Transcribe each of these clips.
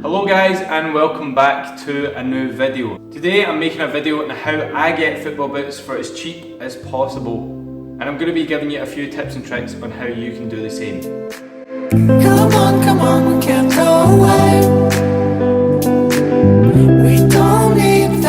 Hello guys and welcome back to a new video. Today I'm making a video on how I get football boots for as cheap as possible, and I'm going to be giving you a few tips and tricks on how you can do the same. Come on, we can't go away. We don't need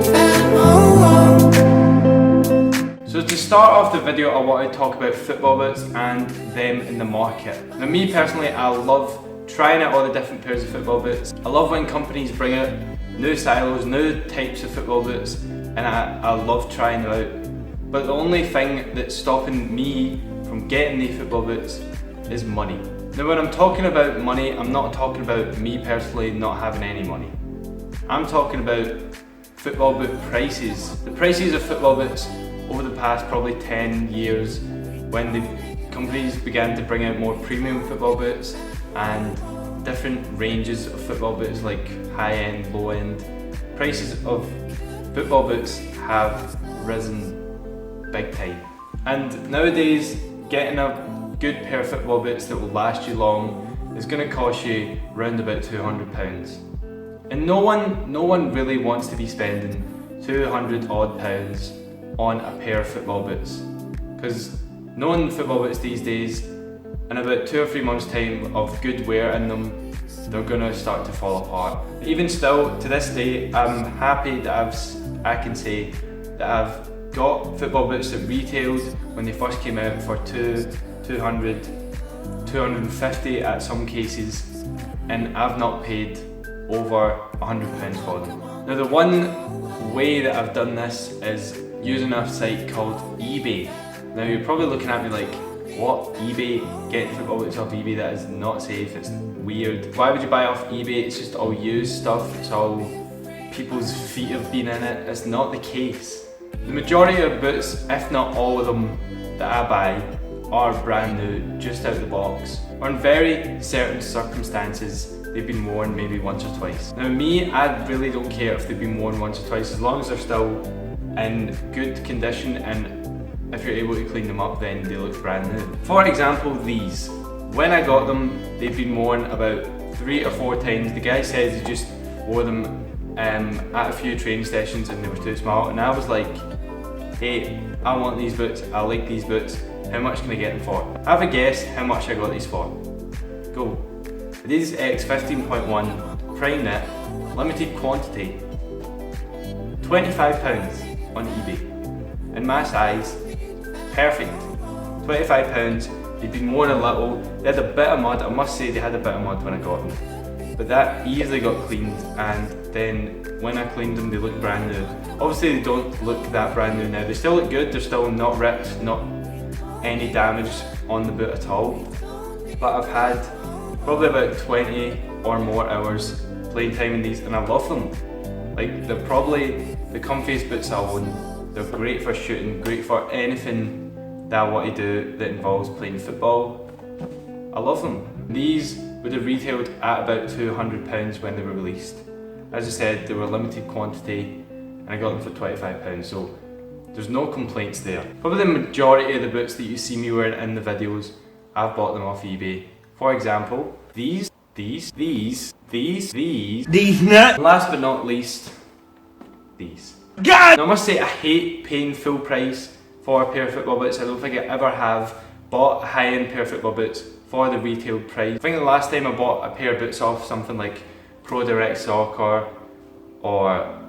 them, oh, oh. So to start off the video, I want to talk about football boots and them in the market. Now me personally, I love trying out all the different pairs of football boots. I love when companies bring out new styles, new types of football boots, and I love trying them out. But the only thing that's stopping me from getting these football boots is money. Now when I'm talking about money, I'm not talking about me personally not having any money. I'm talking about football boot prices. The prices of football boots over the past probably 10 years, when the companies began to bring out more premium football boots and different ranges of football boots like high end, low end, prices of football boots have risen big time. And nowadays, getting a good pair of football boots that will last you long is going to cost you round about £200. And no one really wants to be spending £200 odd on a pair of football boots, because knowing football boots these days, in about 2 or 3 months time of good wear in them, they're gonna start to fall apart. Even still, to this day, I'm happy that I can say that I've got football boots that retailed when they first came out for 200, 250 at some cases, and I've not paid over £100 for them. Now the one way that I've done this is using a site called eBay. Now you're probably looking at me like, what? eBay? Getting football boots off eBay? That is not safe, it's weird. Why would you buy off eBay? It's just all used stuff, it's all people's feet have been in it. It's not the case. The majority of boots, if not all of them that I buy, are brand new, just out of the box. Or in very certain circumstances, they've been worn maybe once or twice. Now me, I really don't care if they've been worn once or twice, as long as they're still in good condition, and if you're able to clean them up, then they look brand new. For example, these. When I got them, they've been worn about 3 or 4 times. The guy says he just wore them at a few training sessions and they were too small, and I was like, hey, I want these boots, I like these boots, how much can I get them for? Have a guess how much I got these for. Go. These X 15.1 prime knit, limited quantity, £25 on eBay. In my size, perfect. £25, they'd been worn a little, they had a bit of mud, I must say they had a bit of mud when I got them. But that easily got cleaned, and then when I cleaned them they looked brand new. Obviously they don't look that brand new now, they still look good, they're still not ripped, not any damage on the boot at all. But I've had probably about 20 or more hours playing time in these, and I love them. Like, they're probably the comfiest boots I own. They're great for shooting, great for anything that I want to do that involves playing football. I love them. These would have retailed at about £200 when they were released. As I said, they were limited quantity and I got them for £25, so there's no complaints there. Probably the majority of the boots that you see me wearing in the videos, I've bought them off eBay. For example, these. And last but not least, these. God! Now I must say I hate paying full price for a pair of football boots. I don't think I ever have bought a high-end pair of football boots for the retail price. I think the last time I bought a pair of boots off something like Pro Direct Soccer or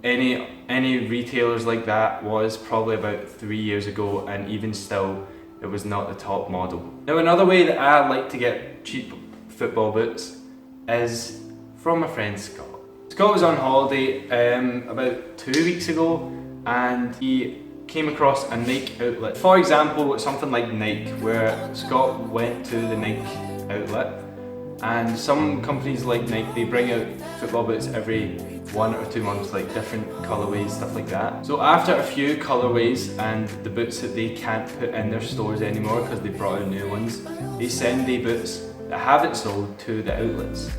any retailers like that was probably about 3 years ago, and even still it was not the top model. Now another way that I like to get cheap football boots is from my friend Scott. Scott was on holiday about 2 weeks ago, and he came across a Nike outlet. For example, something like Nike, where Scott went to the Nike outlet, and some companies like Nike, they bring out football boots every 1 or 2 months, like different colourways, stuff like that. So after a few colourways and the boots that they can't put in their stores anymore because they brought out new ones, they send the boots that haven't sold to the outlets.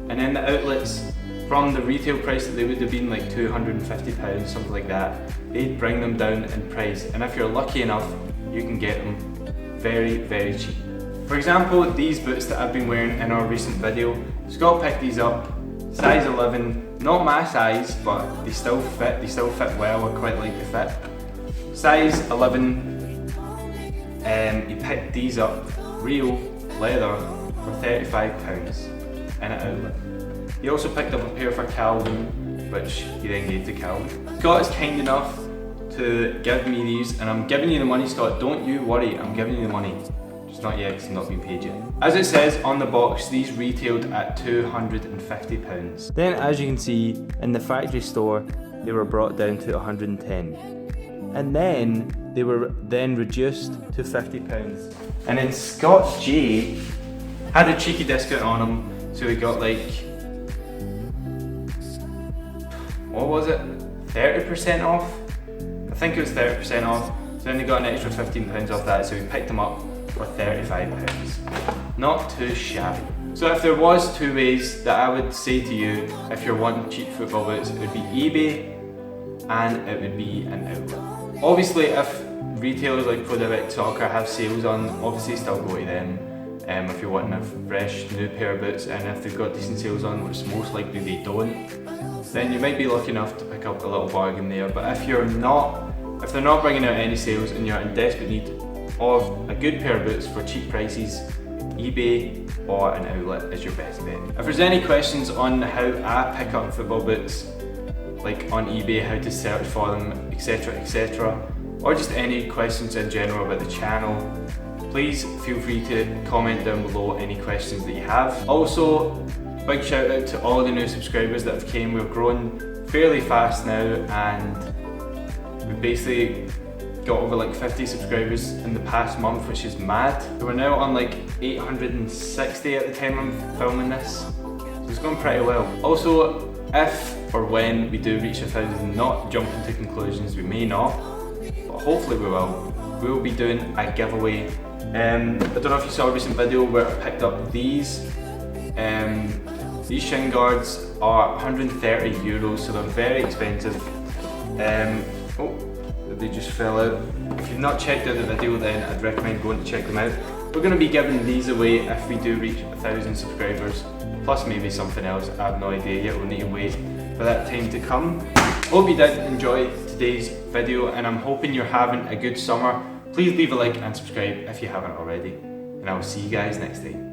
And then the outlets, from the retail price that they would have been like £250, something like that, they'd bring them down in price, and if you're lucky enough, you can get them very, very cheap. For example, these boots that I've been wearing in our recent video, Scott picked these up, size 11, not my size, but they still fit well, I quite like the fit. Size 11, he picked these up, real leather, for £35 in an outlet. He also picked up a pair for Calvin, which he then gave to Calvin. Scott is kind enough to give me these, and I'm giving you the money, Scott, don't you worry, I'm giving you the money. Just not yet, because I'm not being paid yet. As it says on the box, these retailed at £250. Then as you can see, in the factory store, they were brought down to 110. And then, they were then reduced to £50. And then Scott J had a cheeky discount on them, so he got like, what was it? 30% off? I think it was 30% off. So then he got an extra £15 off that, so he picked them up for £35. Not too shabby. So if there was two ways that I would say to you, if you're wanting cheap football boots, it would be eBay and it would be an outlet. Obviously, if retailers like Pro Direct Soccer have sales on, obviously still go to them. If you're wanting a fresh new pair of boots, and if they've got decent sales on, which most likely they don't, then you might be lucky enough to pick up a little bargain there. But if you're not, if they're not bringing out any sales and you're in desperate need of a good pair of boots for cheap prices, eBay or an outlet is your best bet. If there's any questions on how I pick up football boots, like on eBay, how to search for them, etc, or just any questions in general about the channel, please feel free to comment down below any questions that you have. Also, big shout out to all the new subscribers that have came. We've grown fairly fast now, and we basically got over like 50 subscribers in the past month, which is mad. So we're now on like 860 at the time I'm filming this, so it's going pretty well. Also, if or when we do reach 1,000, not jump into conclusions, we may not, but hopefully we will. We will be doing a giveaway. I don't know if you saw a recent video where I picked up these. These shin guards are €130, so they're very expensive. Oh, they just fell out. If you've not checked out the video, then I'd recommend going to check them out. We're going to be giving these away if we do reach 1,000 subscribers, plus maybe something else. I have no idea yet, we'll need to wait for that time to come. Hope you did enjoy today's video, and I'm hoping you're having a good summer. Please leave a like and subscribe if you haven't already, and I will see you guys next time.